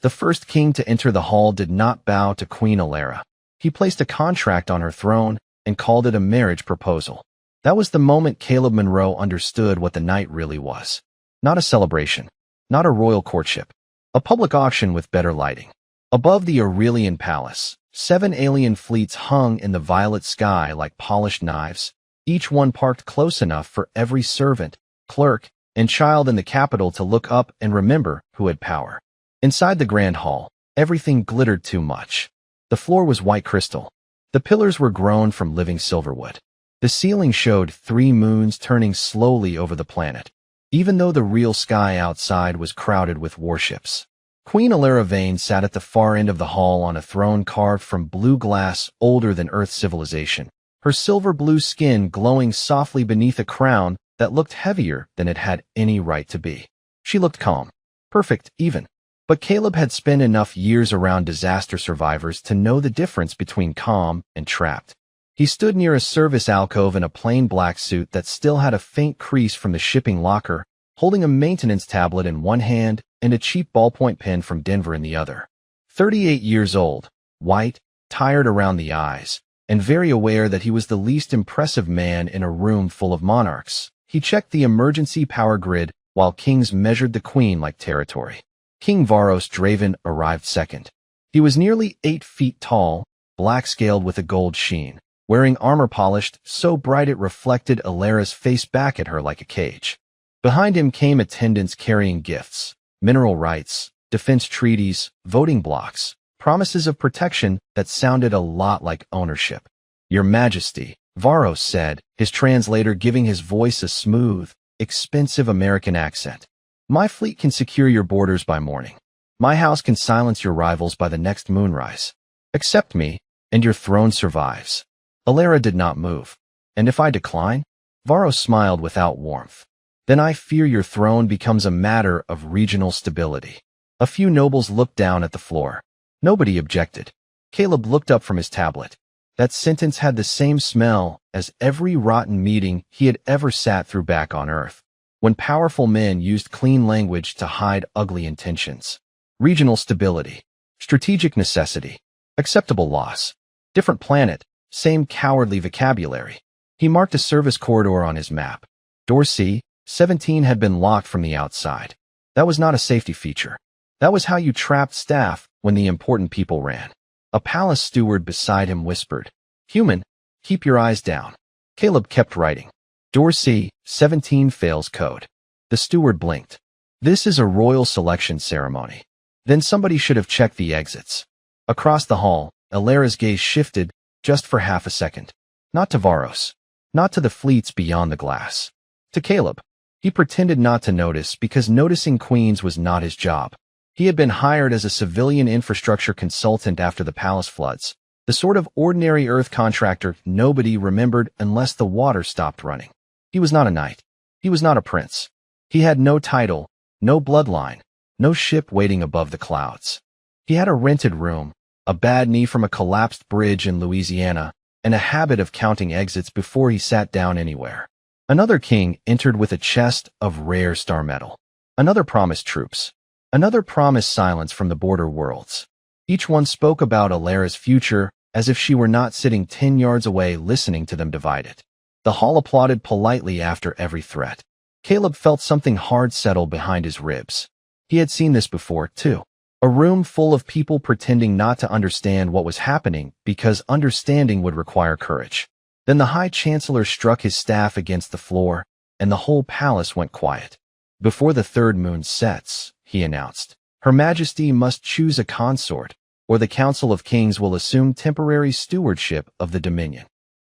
The first king to enter the hall did not bow to Queen Alara. He placed a contract on her throne and called it a marriage proposal. That was the moment Caleb Monroe understood what the night really was. Not a celebration, not a royal courtship, a public auction with better lighting. Above the Aurelian Palace, 7 alien fleets hung in the violet sky like polished knives, each one parked close enough for every servant, clerk, and child in the capital to look up and remember who had power. Inside the grand hall, everything glittered too much. The floor was white crystal. The pillars were grown from living silverwood. The ceiling showed 3 moons turning slowly over the planet, even though the real sky outside was crowded with warships. Queen Alara Vane sat at the far end of the hall on a throne carved from blue glass older than Earth's civilization, her silver-blue skin glowing softly beneath a crown that looked heavier than it had any right to be. She looked calm, perfect even. But Caleb had spent enough years around disaster survivors to know the difference between calm and trapped. He stood near a service alcove in a plain black suit that still had a faint crease from the shipping locker, holding a maintenance tablet in one hand and a cheap ballpoint pen from Denver in the other. 38 years old, white, tired around the eyes, and very aware that he was the least impressive man in a room full of monarchs, he checked the emergency power grid while kings measured the queen like territory. King Varos Draven arrived second. He was nearly 8 feet tall, black-scaled with a gold sheen, wearing armor polished so bright it reflected Alara's face back at her like a cage. Behind him came attendants carrying gifts, mineral rights, defense treaties, voting blocks, promises of protection that sounded a lot like ownership. "Your Majesty," Varos said, his translator giving his voice a smooth, expensive American accent. "My fleet can secure your borders by morning. My house can silence your rivals by the next moonrise. Accept me, and your throne survives." Alara did not move. "And if I decline?" Varos smiled without warmth. "Then I fear your throne becomes a matter of regional stability." A few nobles looked down at the floor. Nobody objected. Caleb looked up from his tablet. That sentence had the same smell as every rotten meeting he had ever sat through back on Earth, when powerful men used clean language to hide ugly intentions. Regional stability, strategic necessity, acceptable loss. Different planet, same cowardly vocabulary. He marked a service corridor on his map. Door C-17 had been locked from the outside. That was not a safety feature. That was how you trapped staff when the important people ran. A palace steward beside him whispered, "Human, keep your eyes down." Caleb kept writing. Door C-17 fails code. The steward blinked. "This is a royal selection ceremony." Then somebody should have checked the exits. Across the hall, Alara's gaze shifted just for half a second. Not to Varos. Not to the fleets beyond the glass. To Caleb. He pretended not to notice because noticing queens was not his job. He had been hired as a civilian infrastructure consultant after the palace floods, the sort of ordinary Earth contractor nobody remembered unless the water stopped running. He was not a knight. He was not a prince. He had no title, no bloodline, no ship waiting above the clouds. He had a rented room, a bad knee from a collapsed bridge in Louisiana, and a habit of counting exits before he sat down anywhere. Another king entered with a chest of rare star metal. Another promised troops. Another promised silence from the border worlds. Each one spoke about Alara's future as if she were not sitting 10 yards away listening to them divide it. The hall applauded politely after every threat. Caleb felt something hard settle behind his ribs. He had seen this before, too. A room full of people pretending not to understand what was happening because understanding would require courage. Then the High Chancellor struck his staff against the floor, and the whole palace went quiet. "Before the third moon sets," he announced, "Her Majesty must choose a consort, or the Council of Kings will assume temporary stewardship of the Dominion."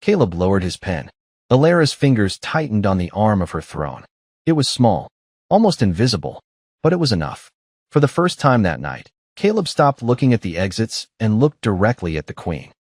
Caleb lowered his pen. Alara's fingers tightened on the arm of her throne. It was small, almost invisible, but it was enough. For the first time that night, Caleb stopped looking at the exits and looked directly at the queen.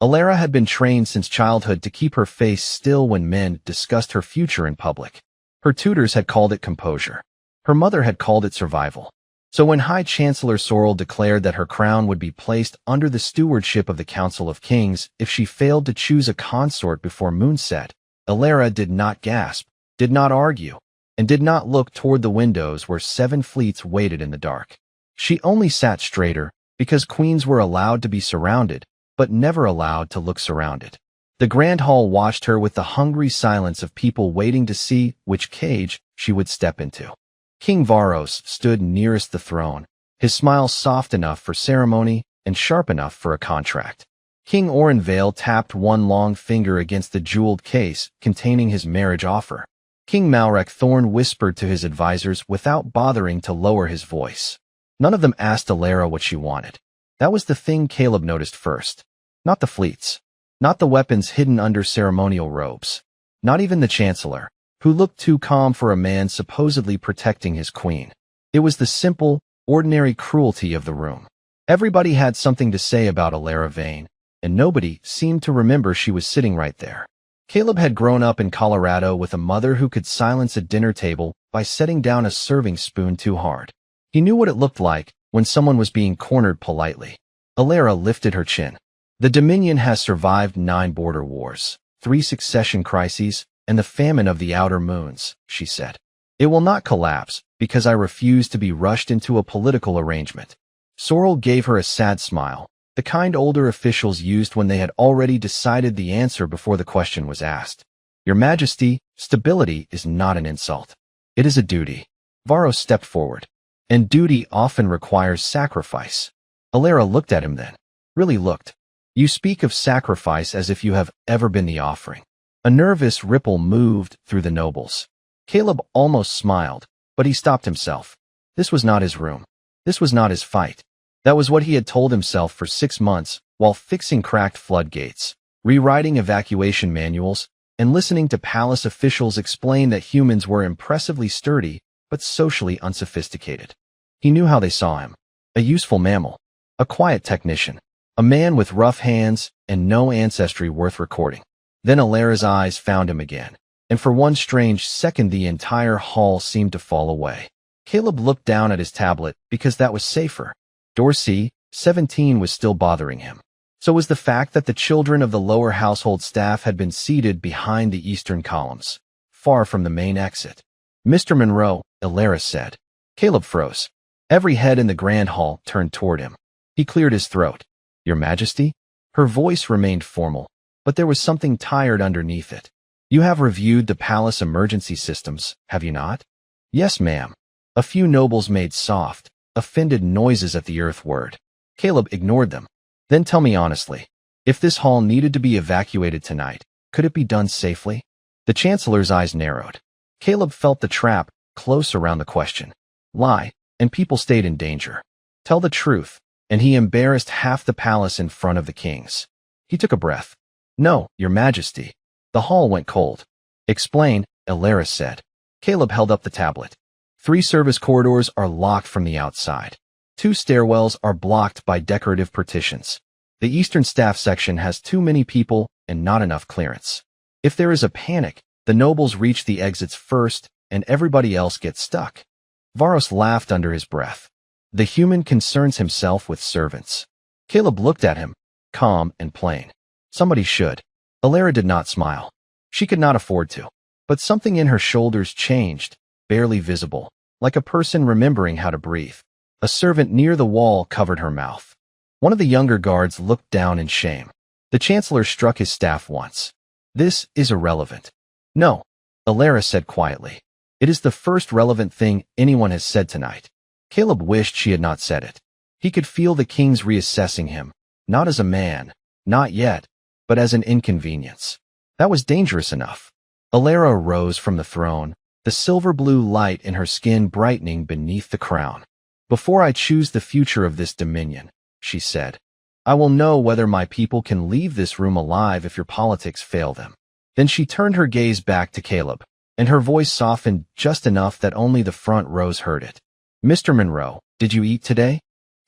Alara had been trained since childhood to keep her face still when men discussed her future in public. Her tutors had called it composure. Her mother had called it survival. So when High Chancellor Sorrel declared that her crown would be placed under the stewardship of the Council of Kings if she failed to choose a consort before moonset, Alara did not gasp, did not argue, and did not look toward the windows where 7 fleets waited in the dark. She only sat straighter because queens were allowed to be surrounded, but never allowed to look surrounded. The grand hall watched her with the hungry silence of people waiting to see which cage she would step into. King Varos stood nearest the throne, his smile soft enough for ceremony and sharp enough for a contract. King Orenvale tapped one long finger against the jeweled case containing his marriage offer. King Malrek Thorn whispered to his advisors without bothering to lower his voice. None of them asked Alara what she wanted. That was the thing Caleb noticed first. Not the fleets. Not the weapons hidden under ceremonial robes. Not even the Chancellor, who looked too calm for a man supposedly protecting his queen. It was the simple, ordinary cruelty of the room. Everybody had something to say about Alara Vane, and nobody seemed to remember she was sitting right there. Caleb had grown up in Colorado with a mother who could silence a dinner table by setting down a serving spoon too hard. He knew what it looked like when someone was being cornered politely. Alara lifted her chin. The Dominion has survived 9 border wars, 3 succession crises, and the famine of the outer moons, she said. It will not collapse because I refuse to be rushed into a political arrangement. Sorrel gave her a sad smile, the kind older officials used when they had already decided the answer before the question was asked. Your Majesty, stability is not an insult. It is a duty. Varos stepped forward. And duty often requires sacrifice. Alara looked at him then. Really looked. You speak of sacrifice as if you have ever been the offering. A nervous ripple moved through the nobles. Caleb almost smiled, but he stopped himself. This was not his room. This was not his fight. That was what he had told himself for 6 months while fixing cracked floodgates, rewriting evacuation manuals, and listening to palace officials explain that humans were impressively sturdy but socially unsophisticated. He knew how they saw him. A useful mammal. A quiet technician. A man with rough hands and no ancestry worth recording. Then Alara's eyes found him again, and for one strange second the entire hall seemed to fall away. Caleb looked down at his tablet because that was safer. Dorsey, 17, was still bothering him. So was the fact that the children of the lower household staff had been seated behind the eastern columns, far from the main exit. Mr. Monroe, Alara said. Caleb froze. Every head in the grand hall turned toward him. He cleared his throat. Your Majesty? Her voice remained formal, but there was something tired underneath it. You have reviewed the palace emergency systems, have you not? Yes, ma'am. A few nobles made soft, offended noises at the Earth word. Caleb ignored them. Then tell me honestly, if this hall needed to be evacuated tonight, could it be done safely? The Chancellor's eyes narrowed. Caleb felt the trap close around the question. Lie, and people stayed in danger. Tell the truth, and he embarrassed half the palace in front of the kings. He took a breath. No, Your Majesty. The hall went cold. Explain, Alara said. Caleb held up the tablet. 3 service corridors are locked from the outside. 2 stairwells are blocked by decorative partitions. The eastern staff section has too many people and not enough clearance. If there is a panic, the nobles reach the exits first and everybody else gets stuck. Varos laughed under his breath. The human concerns himself with servants. Caleb looked at him, calm and plain. Somebody should. Alara did not smile. She could not afford to. But something in her shoulders changed, barely visible, like a person remembering how to breathe. A servant near the wall covered her mouth. One of the younger guards looked down in shame. The Chancellor struck his staff once. This is irrelevant. No, Alara said quietly. It is the first relevant thing anyone has said tonight. Caleb wished she had not said it. He could feel the kings reassessing him, not as a man, not yet, but as an inconvenience. That was dangerous enough. Alara rose from the throne, the silver blue light in her skin brightening beneath the crown. Before I choose the future of this dominion, she said, I will know whether my people can leave this room alive if your politics fail them. Then she turned her gaze back to Caleb, and her voice softened just enough that only the front rows heard it. Mr. Monroe, did you eat today?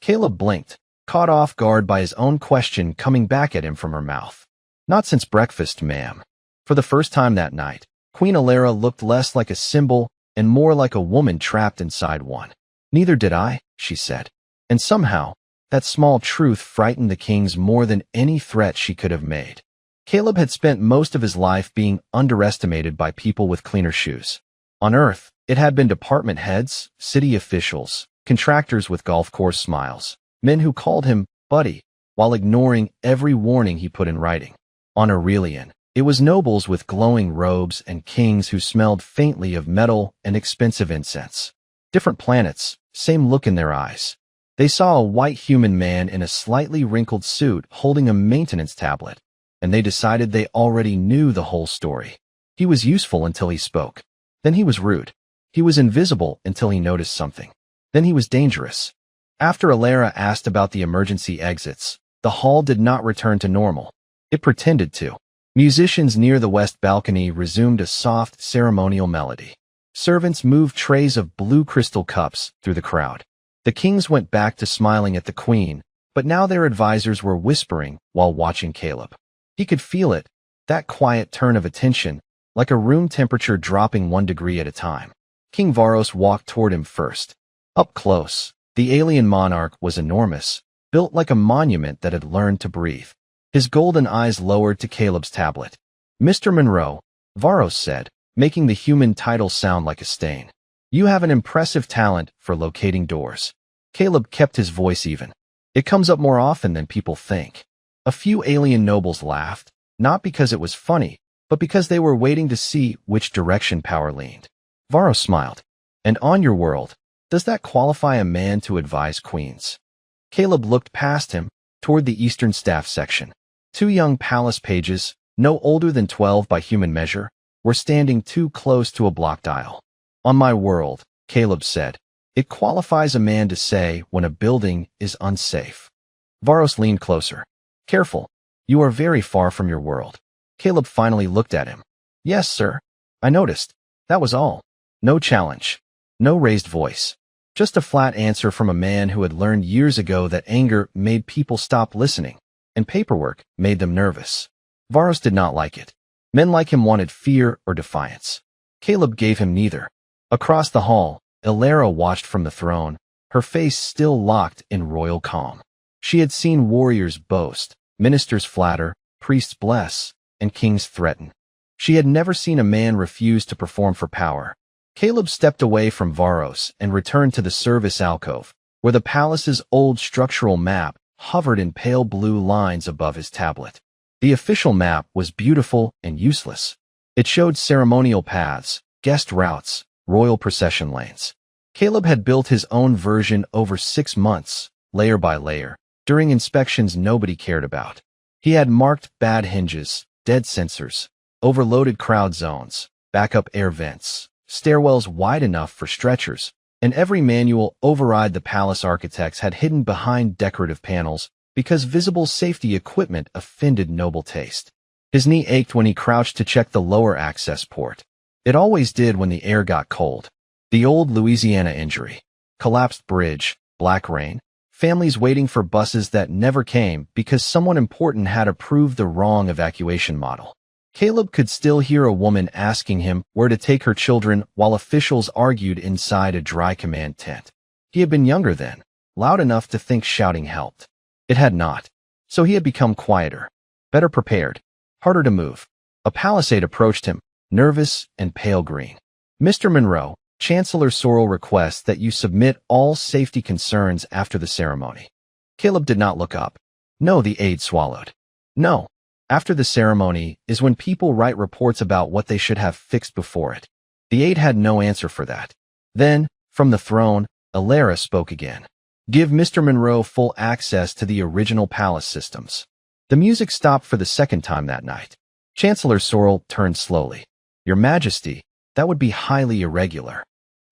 Caleb blinked, caught off guard by his own question coming back at him from her mouth. Not since breakfast, ma'am. For the first time that night, Queen Alara looked less like a symbol and more like a woman trapped inside one. Neither did I, she said. And somehow, that small truth frightened the kings more than any threat she could have made. Caleb had spent most of his life being underestimated by people with cleaner shoes. On Earth, it had been department heads, city officials, contractors with golf course smiles, men who called him buddy while ignoring every warning he put in writing. On Aurelian, it was nobles with glowing robes and kings who smelled faintly of metal and expensive incense. Different planets, same look in their eyes. They saw a white human man in a slightly wrinkled suit holding a maintenance tablet, and they decided they already knew the whole story. He was useful until he spoke. Then he was rude. He was invisible until he noticed something. Then he was dangerous. After Alara asked about the emergency exits, the hall did not return to normal. It pretended to. Musicians near the west balcony resumed a soft, ceremonial melody. Servants moved trays of blue crystal cups through the crowd. The kings went back to smiling at the queen, but now their advisors were whispering while watching Caleb. He could feel it, that quiet turn of attention, like a room temperature dropping 1 degree at a time. King Varos walked toward him first. Up close, the alien monarch was enormous, built like a monument that had learned to breathe. His golden eyes lowered to Caleb's tablet. "Mr. Monroe," Varos said, making the human title sound like a stain. "You have an impressive talent for locating doors." Caleb kept his voice even. "It comes up more often than people think." A few alien nobles laughed, not because it was funny, but because they were waiting to see which direction power leaned. Varos smiled. "And on your world, does that qualify a man to advise queens?" Caleb looked past him, toward the eastern staff section. 2 young palace pages, no older than 12 by human measure, were standing too close to a blocked aisle. "On my world," Caleb said, "it qualifies a man to say when a building is unsafe." Varos leaned closer. "Careful. You are very far from your world." Caleb finally looked at him. "Yes, sir. I noticed. That was all. No challenge. No raised voice. Just a flat answer from a man who had learned years ago that anger made people stop listening, and paperwork made them nervous. Varos did not like it. Men like him wanted fear or defiance. Caleb gave him neither. Across the hall, Alara watched from the throne, her face still locked in royal calm. She had seen warriors boast, ministers flatter, priests bless, and kings threaten. She had never seen a man refuse to perform for power. Caleb stepped away from Varos and returned to the service alcove, where the palace's old structural map hovered in pale blue lines above his tablet. The official map was beautiful and useless. It showed ceremonial paths, guest routes, royal procession lanes. Caleb had built his own version over 6 months, layer by layer, during inspections nobody cared about. He had marked bad hinges, dead sensors, overloaded crowd zones, backup air vents, stairwells wide enough for stretchers, and every manual override the palace architects had hidden behind decorative panels because visible safety equipment offended noble taste. His knee ached when he crouched to check the lower access port. It always did when the air got cold. The old Louisiana injury. Collapsed bridge, black rain, families waiting for buses that never came because someone important had approved the wrong evacuation model. Caleb could still hear a woman asking him where to take her children while officials argued inside a dry command tent. He had been younger then, loud enough to think shouting helped. It had not. So he had become quieter, better prepared, harder to move. A palisade approached him, nervous and pale green. "Mr. Monroe, Chancellor Sorrel requests that you submit all safety concerns after the ceremony." Caleb did not look up. "No," the aide swallowed. "No. After the ceremony is when people write reports about what they should have fixed before it." The aide had no answer for that. Then, from the throne, Alara spoke again. "Give Mr. Monroe full access to the original palace systems." The music stopped for the second time that night. Chancellor Sorrel turned slowly. "Your Majesty, that would be highly irregular."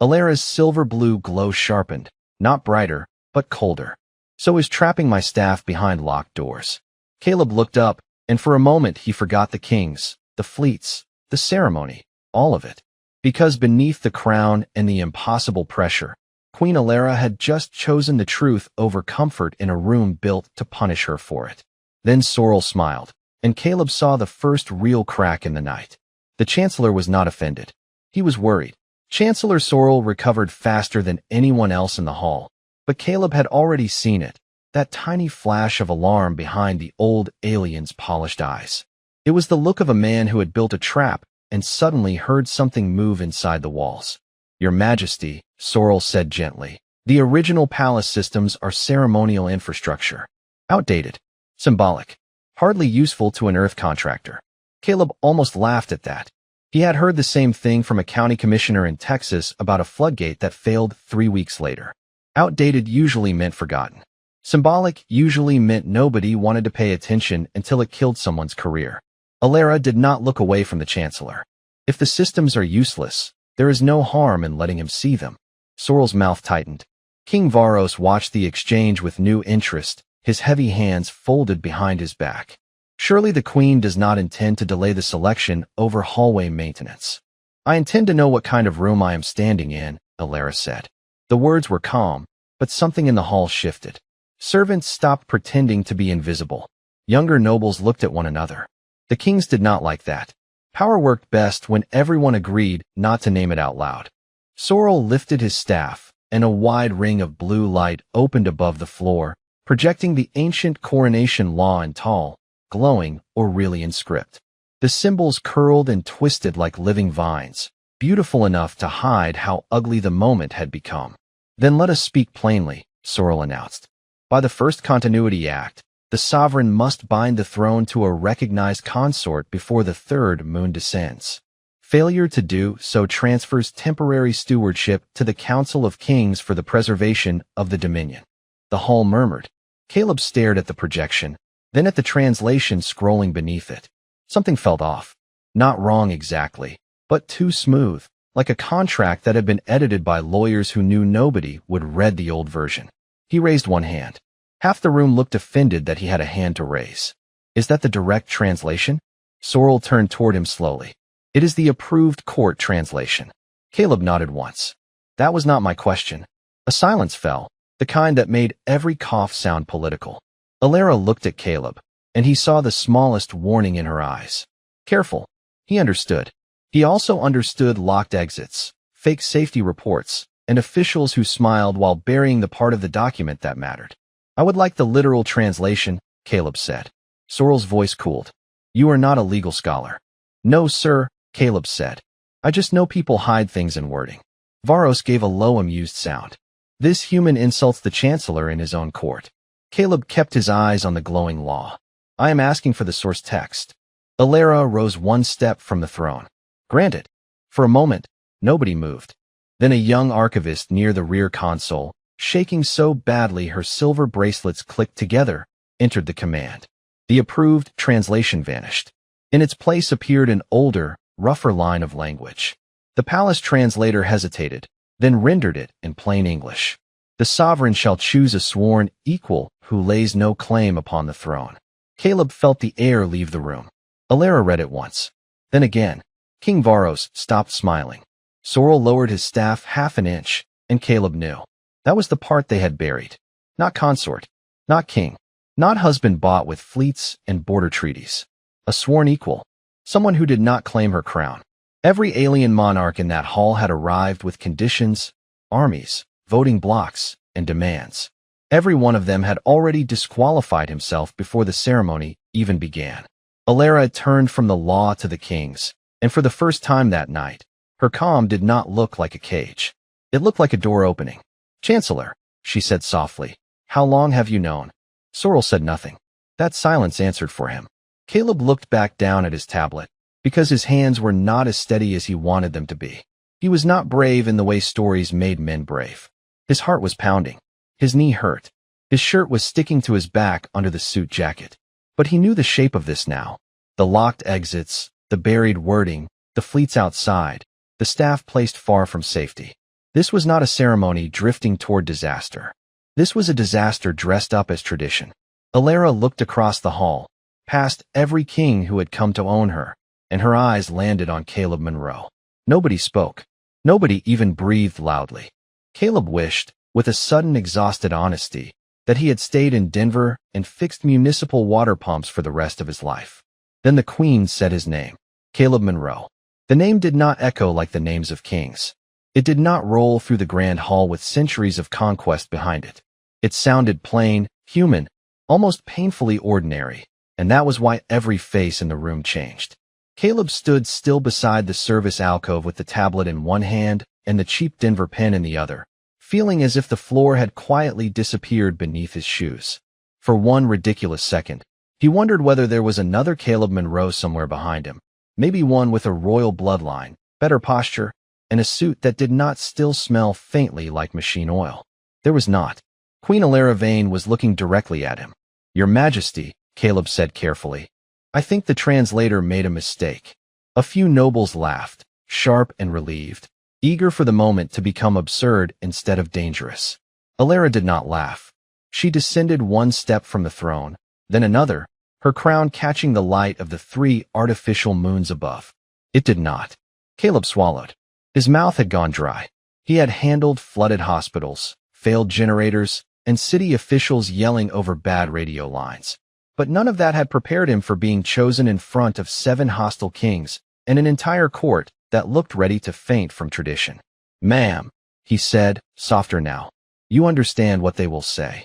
Alara's silver blue glow sharpened, not brighter, but colder. "So is trapping my staff behind locked doors." Caleb looked up, and for a moment he forgot the kings, the fleets, the ceremony, all of it. Because beneath the crown and the impossible pressure, Queen Alara had just chosen the truth over comfort in a room built to punish her for it. Then Sorrel smiled, and Caleb saw the first real crack in the night. The Chancellor was not offended. He was worried. Chancellor Sorrel recovered faster than anyone else in the hall, but Caleb had already seen it, that tiny flash of alarm behind the old alien's polished eyes. It was the look of a man who had built a trap and suddenly heard something move inside the walls. "Your Majesty," Sorrel said gently, The original palace systems are ceremonial infrastructure. Outdated. Symbolic. Hardly useful to an earth contractor. Caleb almost laughed at that. He had heard the same thing from a county commissioner in Texas about a floodgate that failed 3 weeks later. Outdated usually meant forgotten. Symbolic usually meant nobody wanted to pay attention until it killed someone's career. Alara did not look away from the chancellor. If the systems are useless, there is no harm in letting him see them. Sorrel's mouth tightened. King Varos watched the exchange with new interest, his heavy hands folded behind his back. Surely the queen does not intend to delay the selection over hallway maintenance. I intend to know what kind of room I am standing in, Alara said. The words were calm, but something in the hall shifted. Servants stopped pretending to be invisible. Younger nobles looked at one another. The kings did not like that. Power worked best when everyone agreed not to name it out loud. Sorrel lifted his staff, and a wide ring of blue light opened above the floor, projecting the ancient coronation law in tall, glowing Aurelian script. The symbols curled and twisted like living vines, beautiful enough to hide how ugly the moment had become. Then let us speak plainly, Sorrel announced. By the First Continuity Act, the sovereign must bind the throne to a recognized consort before the third moon descends. Failure to do so transfers temporary stewardship to the Council of Kings for the preservation of the Dominion. The hall murmured. Caleb stared at the projection, then at the translation scrolling beneath it. Something felt off. Not wrong exactly, but too smooth, like a contract that had been edited by lawyers who knew nobody would read the old version. He raised one hand. Half the room looked offended that he had a hand to raise. Is that the direct translation? Sorrel turned toward him slowly. It is the approved court translation. Caleb nodded once. That was not my question. A silence fell, the kind that made every cough sound political. Alara looked at Caleb, and he saw the smallest warning in her eyes. Careful. He understood. He also understood locked exits, fake safety reports, and officials who smiled while burying the part of the document that mattered. I would like the literal translation, Caleb said. Sorrel's voice cooled. You are not a legal scholar. No, sir, Caleb said. I just know people hide things in wording. Varos gave a low, amused sound. This human insults the chancellor in his own court. Caleb kept his eyes on the glowing law. I am asking for the source text. Alara rose one step from the throne. Granted. For a moment, nobody moved. Then a young archivist near the rear console, shaking so badly her silver bracelets clicked together, entered the command. The approved translation vanished. In its place appeared an older, rougher line of language. The palace translator hesitated, then rendered it in plain English. The sovereign shall choose a sworn equal who lays no claim upon the throne. Caleb felt the air leave the room. Alara read it once. Then again. King Varos stopped smiling. Sorrel lowered his staff half an inch, and Caleb knew. That was the part they had buried. Not consort. Not king. Not husband bought with fleets and border treaties. A sworn equal. Someone who did not claim her crown. Every alien monarch in that hall had arrived with conditions, armies, voting blocks, and demands. Every one of them had already disqualified himself before the ceremony even began. Alara turned from the law to the kings, and for the first time that night, her calm did not look like a cage. It looked like a door opening. Chancellor, she said softly, how long have you known? Sorrel said nothing. That silence answered for him. Caleb looked back down at his tablet, because his hands were not as steady as he wanted them to be. He was not brave in the way stories made men brave. His heart was pounding. His knee hurt. His shirt was sticking to his back under the suit jacket. But he knew the shape of this now. The locked exits, the buried wording, the fleets outside, the staff placed far from safety. This was not a ceremony drifting toward disaster. This was a disaster dressed up as tradition. Alara looked across the hall, past every king who had come to own her, and her eyes landed on Caleb Monroe. Nobody spoke. Nobody even breathed loudly. Caleb wished, with a sudden exhausted honesty, that he had stayed in Denver and fixed municipal water pumps for the rest of his life. Then the queen said his name, Caleb Monroe. The name did not echo like the names of kings. It did not roll through the grand hall with centuries of conquest behind it. It sounded plain, human, almost painfully ordinary, and that was why every face in the room changed. Caleb stood still beside the service alcove with the tablet in one hand and the cheap Denver pen in the other, feeling as if the floor had quietly disappeared beneath his shoes. For one ridiculous second, he wondered whether there was another Caleb Monroe somewhere behind him, maybe one with a royal bloodline, better posture, and a suit that did not still smell faintly like machine oil. There was not. Queen Alara Vane was looking directly at him. "Your Majesty," Caleb said carefully. "I think the translator made a mistake." A few nobles laughed, sharp and relieved, eager for the moment to become absurd instead of dangerous. Alara did not laugh. She descended one step from the throne, then another, her crown catching the light of the 3 artificial moons above. It did not. Caleb swallowed. His mouth had gone dry. He had handled flooded hospitals, failed generators, and city officials yelling over bad radio lines. But none of that had prepared him for being chosen in front of 7 hostile kings and an entire court that looked ready to faint from tradition. "Ma'am," he said, softer now, "you understand what they will say."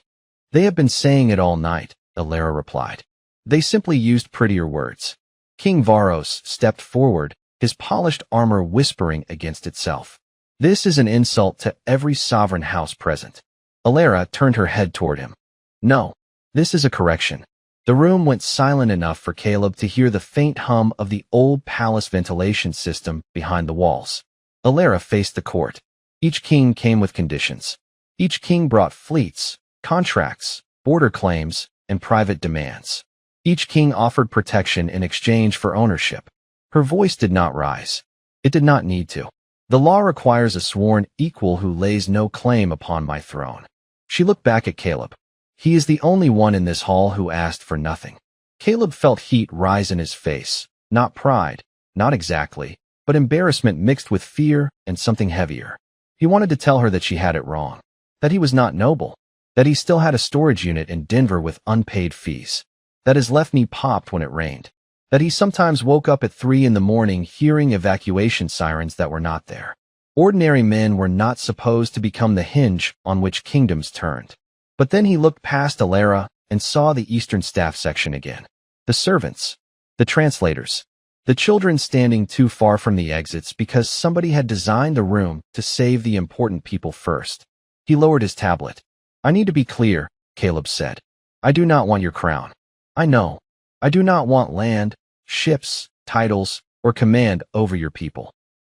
"They have been saying it all night," Alara replied. "They simply used prettier words." King Varos stepped forward, his polished armor whispering against itself. "This is an insult to every sovereign house present." Alara turned her head toward him. "No, this is a correction." The room went silent enough for Caleb to hear the faint hum of the old palace ventilation system behind the walls. Alara faced the court. Each king came with conditions. Each king brought fleets, contracts, border claims, and private demands. Each king offered protection in exchange for ownership. Her voice did not rise. It did not need to. "The law requires a sworn equal who lays no claim upon my throne." She looked back at Caleb. He is the only one in this hall who asked for nothing. Caleb felt heat rise in his face, not pride, not exactly, but embarrassment mixed with fear and something heavier. He wanted to tell her that she had it wrong, that he was not noble, that he still had a storage unit in Denver with unpaid fees, that his left knee popped when it rained, that he sometimes woke up at 3 in the morning hearing evacuation sirens that were not there. Ordinary men were not supposed to become the hinge on which kingdoms turned. But then he looked past Alara and saw the Eastern Staff section again. The servants, the translators, the children standing too far from the exits because somebody had designed the room to save the important people first. He lowered his tablet. "I need to be clear," Caleb said. "I do not want your crown. I know. I do not want land, ships, titles, or command over your people.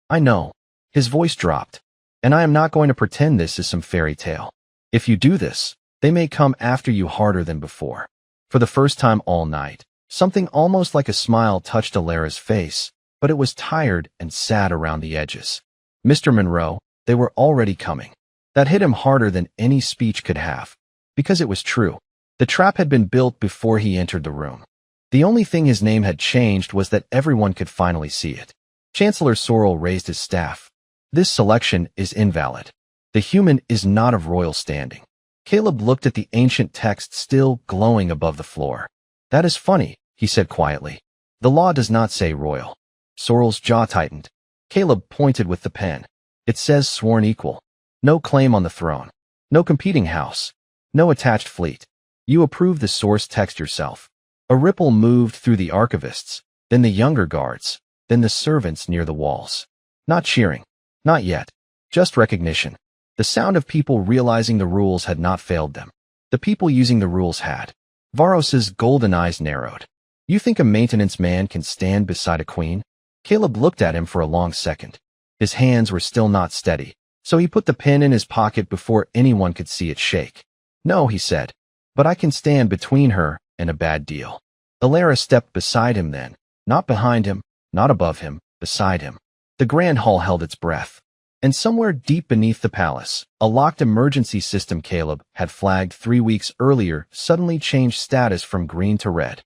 I know." His voice dropped. "And I am not going to pretend this is some fairy tale. If you do this, they may come after you harder than before." For the first time all night, something almost like a smile touched Alara's face, but it was tired and sad around the edges. "Mr. Monroe, they were already coming." That hit him harder than any speech could have, because it was true. The trap had been built before he entered the room. The only thing his name had changed was that everyone could finally see it. Chancellor Sorrel raised his staff. "This selection is invalid. The human is not of royal standing." Caleb looked at the ancient text still glowing above the floor. "That is funny," he said quietly. "The law does not say royal." Sorrel's jaw tightened. Caleb pointed with the pen. "It says sworn equal. No claim on the throne. No competing house. No attached fleet. You approve the source text yourself." A ripple moved through the archivists, then the younger guards, then the servants near the walls. Not cheering. Not yet. Just recognition. The sound of people realizing the rules had not failed them. The people using the rules had. Varos's golden eyes narrowed. "You think a maintenance man can stand beside a queen?" Caleb looked at him for a long second. His hands were still not steady, so he put the pen in his pocket before anyone could see it shake. "No," he said, "but I can stand between her and a bad deal." Alara stepped beside him then, not behind him, not above him, beside him. The grand hall held its breath. And somewhere deep beneath the palace, a locked emergency system Caleb had flagged 3 weeks earlier suddenly changed status from green to red.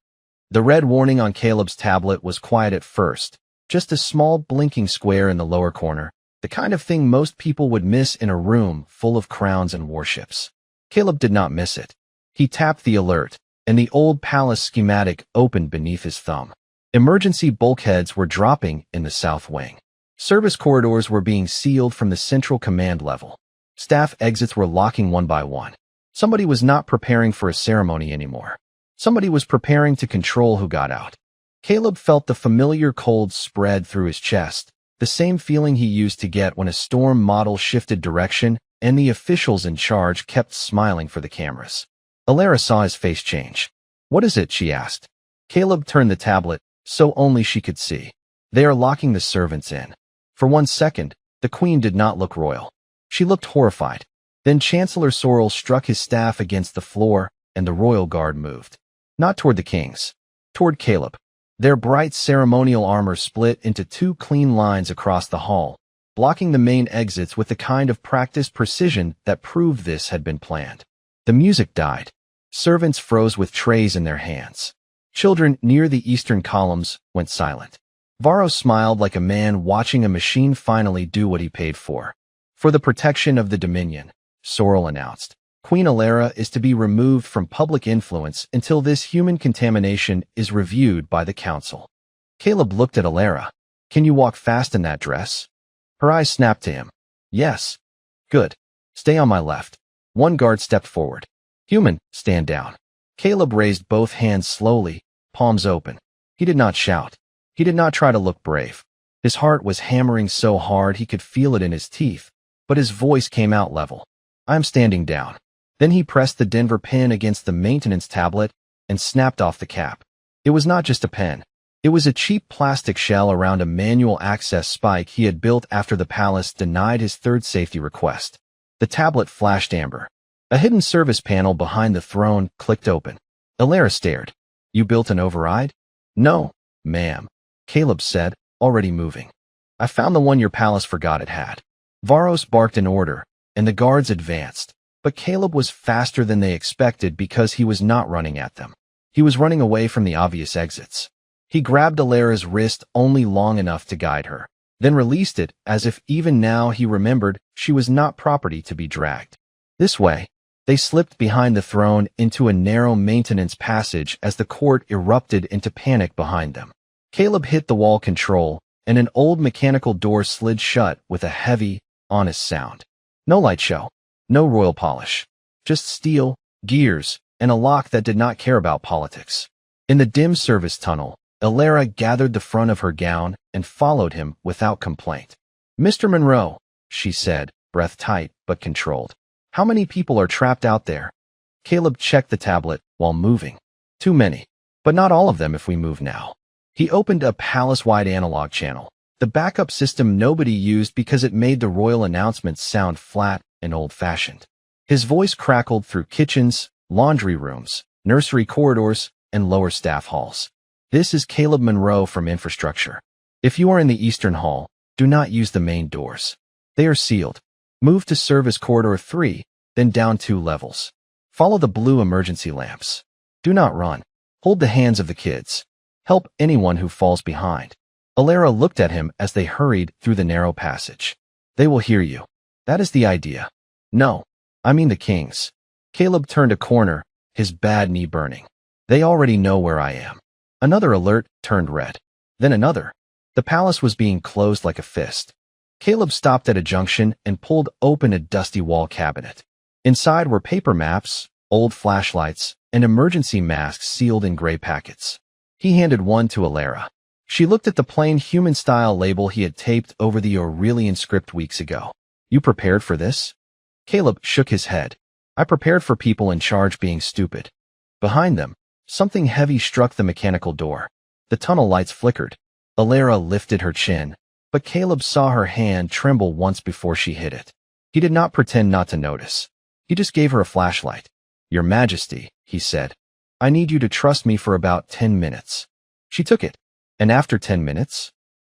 The red warning on Caleb's tablet was quiet at first, just a small blinking square in the lower corner, the kind of thing most people would miss in a room full of crowns and warships. Caleb did not miss it. He tapped the alert, and the old palace schematic opened beneath his thumb. Emergency bulkheads were dropping in the south wing. Service corridors were being sealed from the central command level. Staff exits were locking one by one. Somebody was not preparing for a ceremony anymore. Somebody was preparing to control who got out. Caleb felt the familiar cold spread through his chest, the same feeling he used to get when a storm model shifted direction and the officials in charge kept smiling for the cameras. Alara saw his face change. "What is it?" she asked. Caleb turned the tablet, so only she could see. "They are locking the servants in." For 1 second, the queen did not look royal. She looked horrified. Then Chancellor Sorrel struck his staff against the floor, and the royal guard moved. Not toward the kings. Toward Caleb. Their bright ceremonial armor split into 2 clean lines across the hall, blocking the main exits with the kind of practiced precision that proved this had been planned. The music died. Servants froze with trays in their hands. Children near the eastern columns went silent. Varro smiled like a man watching a machine finally do what he paid for. "For the protection of the Dominion," Sorrel announced, "Queen Alara is to be removed from public influence until this human contamination is reviewed by the council." Caleb looked at Alara. "Can you walk fast in that dress?" Her eyes snapped to him. "Yes." "Good. Stay on my left." One guard stepped forward. "Human, stand down." Caleb raised both hands slowly, palms open. He did not shout. He did not try to look brave. His heart was hammering so hard he could feel it in his teeth, but his voice came out level. "I'm standing down." Then he pressed the Denver pin against the maintenance tablet and snapped off the cap. It was not just a pen. It was a cheap plastic shell around a manual access spike he had built after the palace denied his third safety request. The tablet flashed amber. A hidden service panel behind the throne clicked open. Alara stared. "You built an override?" "No, ma'am," Caleb said, already moving. "I found the one your palace forgot it had." Varos barked an order, and the guards advanced, but Caleb was faster than they expected because he was not running at them. He was running away from the obvious exits. He grabbed Alara's wrist only long enough to guide her, then released it as if even now he remembered she was not property to be dragged. This way, they slipped behind the throne into a narrow maintenance passage as the court erupted into panic behind them. Caleb hit the wall control, and an old mechanical door slid shut with a heavy, honest sound. No light show, no royal polish, just steel, gears, and a lock that did not care about politics. In the dim service tunnel, Alara gathered the front of her gown and followed him without complaint. "Mr. Monroe," she said, breath tight but controlled. "How many people are trapped out there?" Caleb checked the tablet while moving. "Too many. But not all of them if we move now." He opened a palace-wide analog channel, the backup system nobody used because it made the royal announcements sound flat and old-fashioned. His voice crackled through kitchens, laundry rooms, nursery corridors, and lower staff halls. "This is Caleb Monroe from Infrastructure. If you are in the Eastern Hall, do not use the main doors. They are sealed. Move to Service Corridor 3, then down 2 levels. Follow the blue emergency lamps. Do not run. Hold the hands of the kids. Help anyone who falls behind." Alara looked at him as they hurried through the narrow passage. "They will hear you. That is the idea." "No, I mean the kings." Caleb turned a corner, his bad knee burning. "They already know where I am." Another alert turned red. Then another. The palace was being closed like a fist. Caleb stopped at a junction and pulled open a dusty wall cabinet. Inside were paper maps, old flashlights, and emergency masks sealed in gray packets. He handed one to Alara. She looked at the plain human-style label he had taped over the Aurelian script weeks ago. "You prepared for this?" Caleb shook his head. "I prepared for people in charge being stupid." Behind them, something heavy struck the mechanical door. The tunnel lights flickered. Alara lifted her chin, but Caleb saw her hand tremble once before she hit it. He did not pretend not to notice. He just gave her a flashlight. "Your Majesty," he said, "I need you to trust me for about 10 minutes." She took it. And after 10 minutes,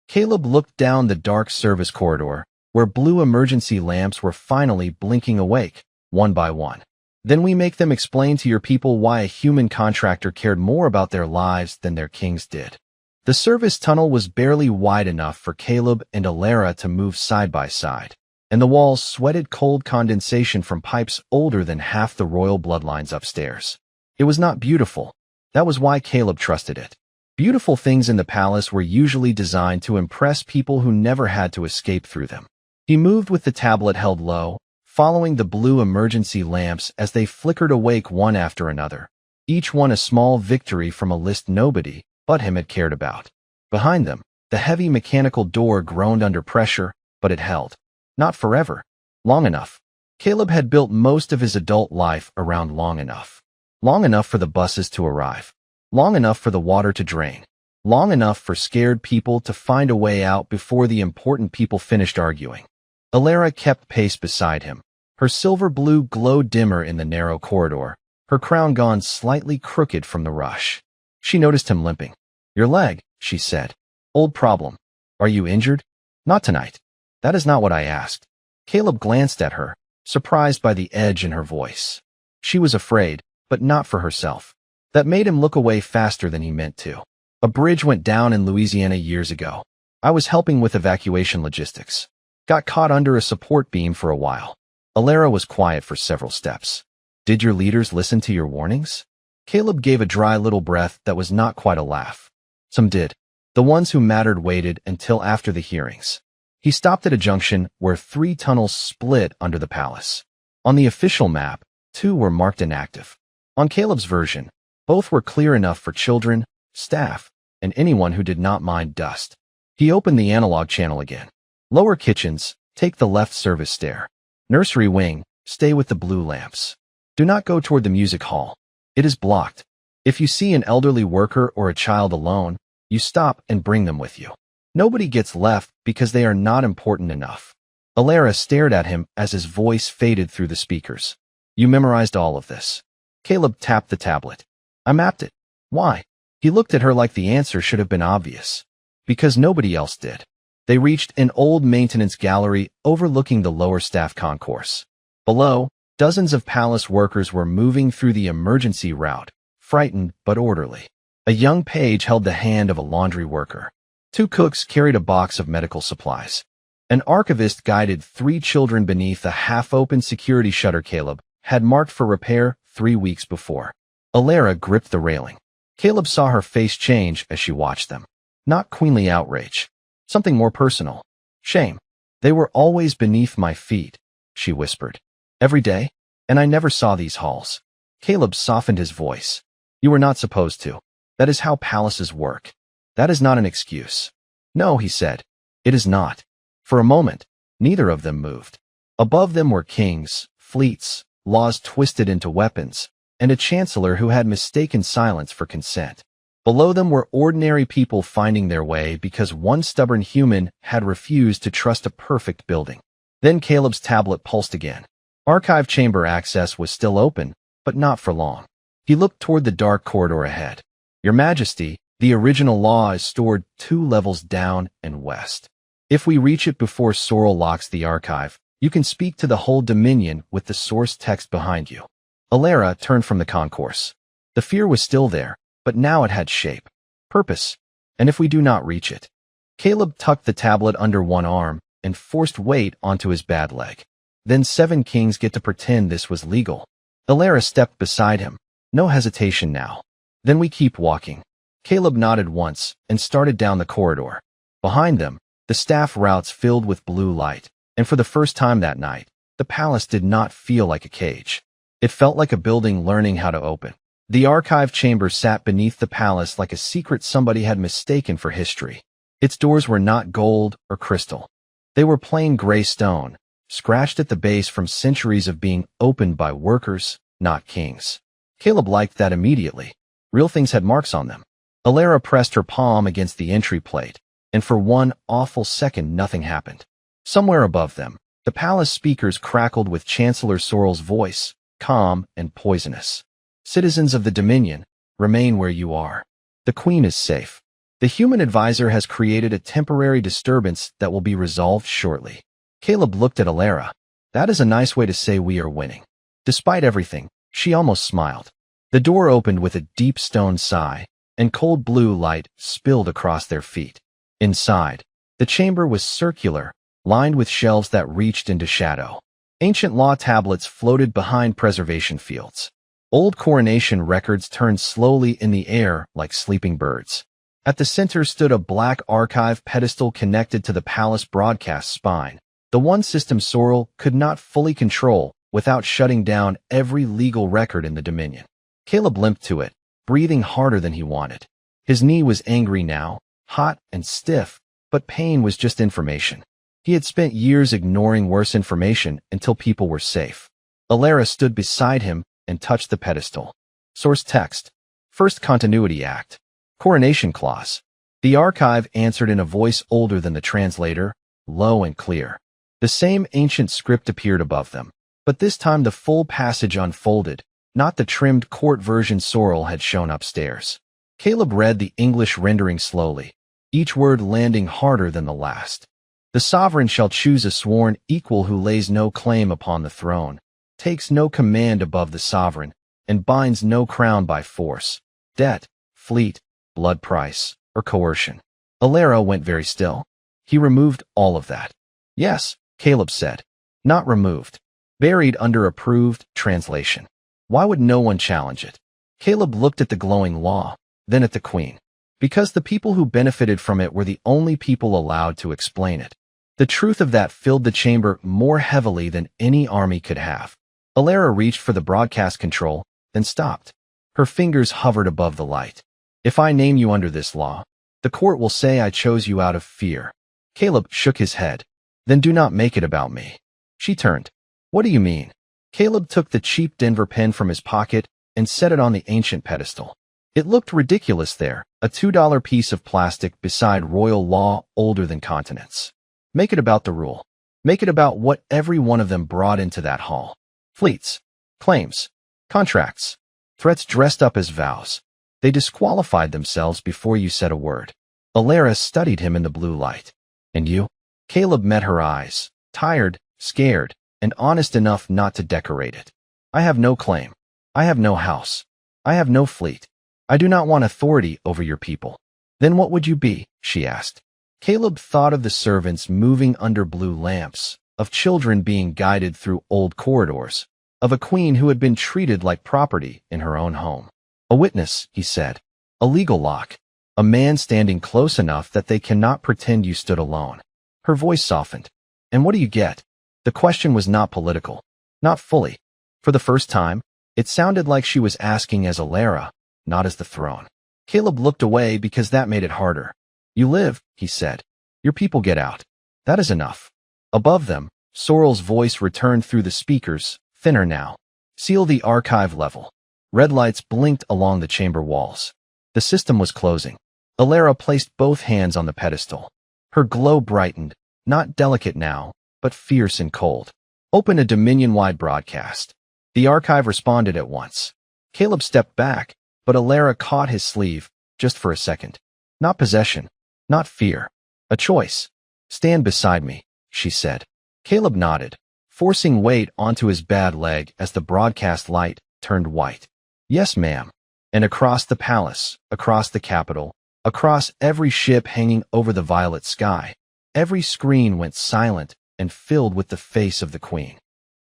Caleb looked down the dark service corridor, where blue emergency lamps were finally blinking awake, one by one. "Then we make them explain to your people why a human contractor cared more about their lives than their kings did." The service tunnel was barely wide enough for Caleb and Alara to move side by side, and the walls sweated cold condensation from pipes older than half the royal bloodlines upstairs. It was not beautiful. That was why Caleb trusted it. Beautiful things in the palace were usually designed to impress people who never had to escape through them. He moved with the tablet held low, following the blue emergency lamps as they flickered awake one after another, each one a small victory from a list nobody but him had cared about. Behind them, the heavy mechanical door groaned under pressure, but it held. Not forever. Long enough. Caleb had built most of his adult life around long enough. Long enough for the buses to arrive. Long enough for the water to drain. Long enough for scared people to find a way out before the important people finished arguing. Alara kept pace beside him. Her silver blue glowed dimmer in the narrow corridor, her crown gone slightly crooked from the rush. She noticed him limping. "Your leg," she said. "Old problem. Are you injured?" "Not tonight." "That is not what I asked." Caleb glanced at her, surprised by the edge in her voice. She was afraid, but not for herself. That made him look away faster than he meant to. "A bridge went down in Louisiana years ago. I was helping with evacuation logistics. Got caught under a support beam for a while." Alara was quiet for several steps. "Did your leaders listen to your warnings?" Caleb gave a dry little breath that was not quite a laugh. "Some did. The ones who mattered waited until after the hearings." He stopped at a junction where 3 tunnels split under the palace. On the official map, 2 were marked inactive. On Caleb's version, both were clear enough for children, staff, and anyone who did not mind dust. He opened the analog channel again. "Lower kitchens, take the left service stair. Nursery wing, stay with the blue lamps. Do not go toward the music hall. It is blocked. If you see an elderly worker or a child alone, you stop and bring them with you. Nobody gets left because they are not important enough." Alara stared at him as his voice faded through the speakers. "You memorized all of this." Caleb tapped the tablet. "I mapped it." "Why?" He looked at her like the answer should have been obvious. "Because nobody else did." They reached an old maintenance gallery overlooking the lower staff concourse. Below, dozens of palace workers were moving through the emergency route, frightened but orderly. A young page held the hand of a laundry worker. 2 cooks carried a box of medical supplies. An archivist guided 3 children beneath a half-open security shutter Caleb had marked for repair 3 weeks before. Alara gripped the railing. Caleb saw her face change as she watched them. Not queenly outrage. Something more personal. Shame. "They were always beneath my feet," she whispered. "Every day? And I never saw these halls." Caleb softened his voice. "You were not supposed to. That is how palaces work. That is not an excuse." "No," he said. "It is not." For a moment, neither of them moved. Above them were kings, fleets, laws twisted into weapons, and a chancellor who had mistaken silence for consent. Below them were ordinary people finding their way because one stubborn human had refused to trust a perfect building. Then Caleb's tablet pulsed again. Archive chamber access was still open, but not for long. He looked toward the dark corridor ahead. "Your Majesty, the original law is stored 2 levels down and west. If we reach it before Sorrel locks the archive, you can speak to the whole Dominion with the source text behind you." Alara turned from the concourse. The fear was still there, but now it had shape, purpose. "And if we do not reach it?" Caleb tucked the tablet under one arm and forced weight onto his bad leg. "Then 7 kings get to pretend this was legal." Alara stepped beside him. "No hesitation now." "Then we keep walking." Caleb nodded once and started down the corridor. Behind them, the staff routes filled with blue light, and for the first time that night, the palace did not feel like a cage. It felt like a building learning how to open. The archive chamber sat beneath the palace like a secret somebody had mistaken for history. Its doors were not gold or crystal. They were plain gray stone, scratched at the base from centuries of being opened by workers, not kings. Caleb liked that immediately. Real things had marks on them. Alara pressed her palm against the entry plate, and for one awful second nothing happened. Somewhere above them, the palace speakers crackled with Chancellor Sorrel's voice, calm and poisonous. "Citizens of the Dominion, remain where you are. The Queen is safe. The human advisor has created a temporary disturbance that will be resolved shortly." Caleb looked at Alara. "That is a nice way to say we are winning." Despite everything, she almost smiled. The door opened with a deep stone sigh, and cold blue light spilled across their feet. Inside, the chamber was circular, lined with shelves that reached into shadow. Ancient law tablets floated behind preservation fields. Old coronation records turned slowly in the air like sleeping birds. At the center stood a black archive pedestal connected to the palace broadcast spine, the one system Sorrel could not fully control without shutting down every legal record in the Dominion. Caleb limped to it, breathing harder than he wanted. His knee was angry now, hot and stiff, but pain was just information. He had spent years ignoring worse information until people were safe. Alara stood beside him and touched the pedestal. Source text. First Continuity Act. Coronation Clause. The archive answered in a voice older than the translator, low and clear. The same ancient script appeared above them, but this time the full passage unfolded, not the trimmed court version Sorrel had shown upstairs. Caleb read the English rendering slowly, each word landing harder than the last. The sovereign shall choose a sworn equal who lays no claim upon the throne, takes no command above the sovereign, and binds no crown by force, debt, fleet, blood price, or coercion. Alara went very still. He removed all of that. Yes, Caleb said. Not removed. Buried under approved translation. Why would no one challenge it? Caleb looked at the glowing law, then at the queen. Because the people who benefited from it were the only people allowed to explain it. The truth of that filled the chamber more heavily than any army could have. Alara reached for the broadcast control, then stopped. Her fingers hovered above the light. If I name you under this law, the court will say I chose you out of fear. Caleb shook his head. Then do not make it about me. She turned. What do you mean? Caleb took the cheap Denver pen from his pocket and set it on the ancient pedestal. It looked ridiculous there, a $2 piece of plastic beside royal law older than continents. Make it about the rule. Make it about what every one of them brought into that hall. Fleets, claims, contracts, threats dressed up as vows. They disqualified themselves before you said a word. Alara studied him in the blue light. And you? Caleb met her eyes, tired, scared, and honest enough not to decorate it. I have no claim. I have no house. I have no fleet. I do not want authority over your people. Then what would you be? She asked. Caleb thought of the servants moving under blue lamps, of children being guided through old corridors, of a queen who had been treated like property in her own home. A witness, he said. A legal lock. A man standing close enough that they cannot pretend you stood alone. Her voice softened. And what do you get? The question was not political. Not fully. For the first time, it sounded like she was asking as Alara, not as the throne. Caleb looked away because that made it harder. You live, he said. Your people get out. That is enough. Above them, Sorrel's voice returned through the speakers, thinner now. Seal the archive level. Red lights blinked along the chamber walls. The system was closing. Alara placed both hands on the pedestal. Her glow brightened, not delicate now, but fierce and cold. Open a Dominion-wide broadcast. The archive responded at once. Caleb stepped back, but Alara caught his sleeve, just for a second. Not possession. Not fear. A choice. Stand beside me, she said. Caleb nodded, forcing weight onto his bad leg as the broadcast light turned white. Yes, ma'am. And across the palace, across the Capitol, across every ship hanging over the violet sky, every screen went silent and filled with the face of the queen.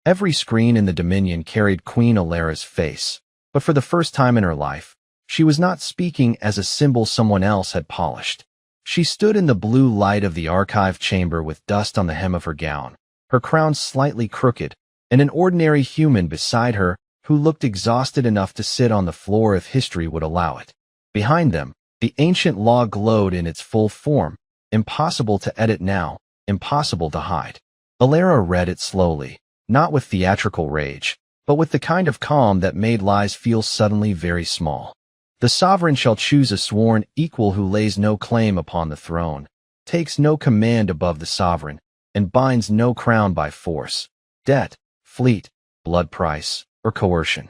Every screen in the Dominion carried Queen Alara's face, but for the first time in her life, she was not speaking as a symbol someone else had polished. She stood in the blue light of the archive chamber with dust on the hem of her gown, her crown slightly crooked, and an ordinary human beside her who looked exhausted enough to sit on the floor if history would allow it. Behind them, the ancient law glowed in its full form, impossible to edit now, impossible to hide. Alara read it slowly, not with theatrical rage, but with the kind of calm that made lies feel suddenly very small. The sovereign shall choose a sworn equal who lays no claim upon the throne, takes no command above the sovereign, and binds no crown by force, debt, fleet, blood price, or coercion.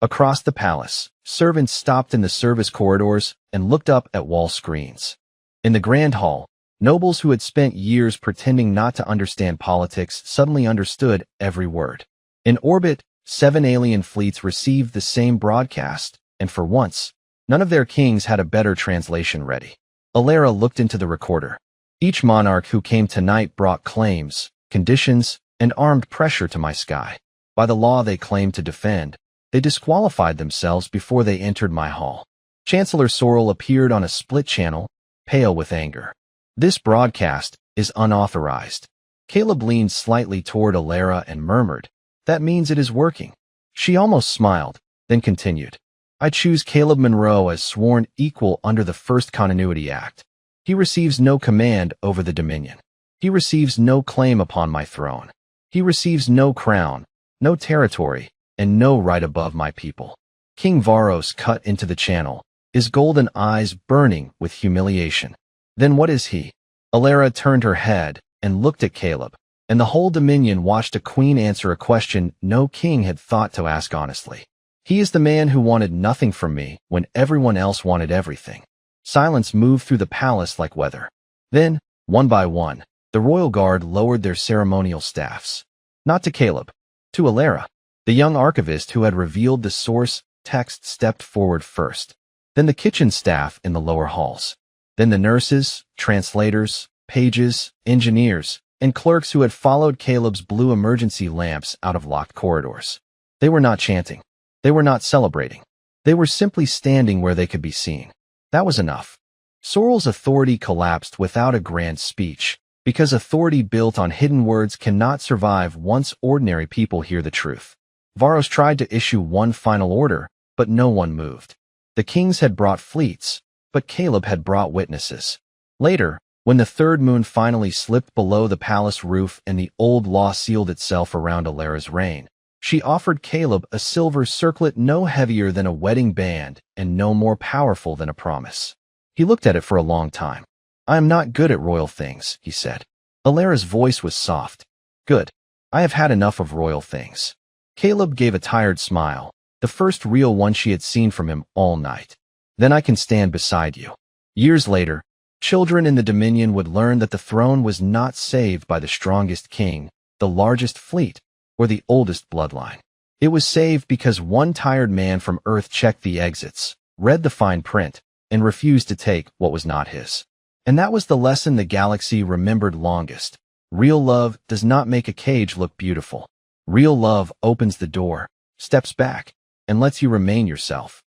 Across the palace, servants stopped in the service corridors and looked up at wall screens. In the grand hall, nobles who had spent years pretending not to understand politics suddenly understood every word. In orbit, 7 alien fleets received the same broadcast, and for once, none of their kings had a better translation ready. Alara looked into the recorder. Each monarch who came tonight brought claims, conditions, and armed pressure to my sky. By the law they claimed to defend, they disqualified themselves before they entered my hall. Chancellor Sorrel appeared on a split channel, pale with anger. This broadcast is unauthorized. Caleb leaned slightly toward Alara and murmured, that means it is working. She almost smiled, then continued. I choose Caleb Monroe as sworn equal under the First Continuity Act. He receives no command over the Dominion. He receives no claim upon my throne. He receives no crown, no territory, and no right above my people." King Varos cut into the channel, his golden eyes burning with humiliation. "Then what is he?" Alara turned her head and looked at Caleb, and the whole dominion watched a queen answer a question no king had thought to ask honestly. "He is the man who wanted nothing from me when everyone else wanted everything." Silence moved through the palace like weather. Then, one by one, the royal guard lowered their ceremonial staffs. Not to Caleb, to Alara. The young archivist who had revealed the source text stepped forward first. Then the kitchen staff in the lower halls. Then the nurses, translators, pages, engineers, and clerks who had followed Caleb's blue emergency lamps out of locked corridors. They were not chanting. They were not celebrating. They were simply standing where they could be seen. That was enough. Sorrel's authority collapsed without a grand speech, because authority built on hidden words cannot survive once ordinary people hear the truth. Varos tried to issue one final order, but no one moved. The kings had brought fleets, but Caleb had brought witnesses. Later, when the third moon finally slipped below the palace roof and the old law sealed itself around Alara's reign, she offered Caleb a silver circlet no heavier than a wedding band and no more powerful than a promise. He looked at it for a long time. "I am not good at royal things," he said. Alara's voice was soft. "Good. I have had enough of royal things." Caleb gave a tired smile, the first real one she had seen from him all night. "Then I can stand beside you." Years later, children in the Dominion would learn that the throne was not saved by the strongest king, the largest fleet, or the oldest bloodline. It was saved because one tired man from Earth checked the exits, read the fine print, and refused to take what was not his. And that was the lesson the galaxy remembered longest. Real love does not make a cage look beautiful. Real love opens the door, steps back, and lets you remain yourself.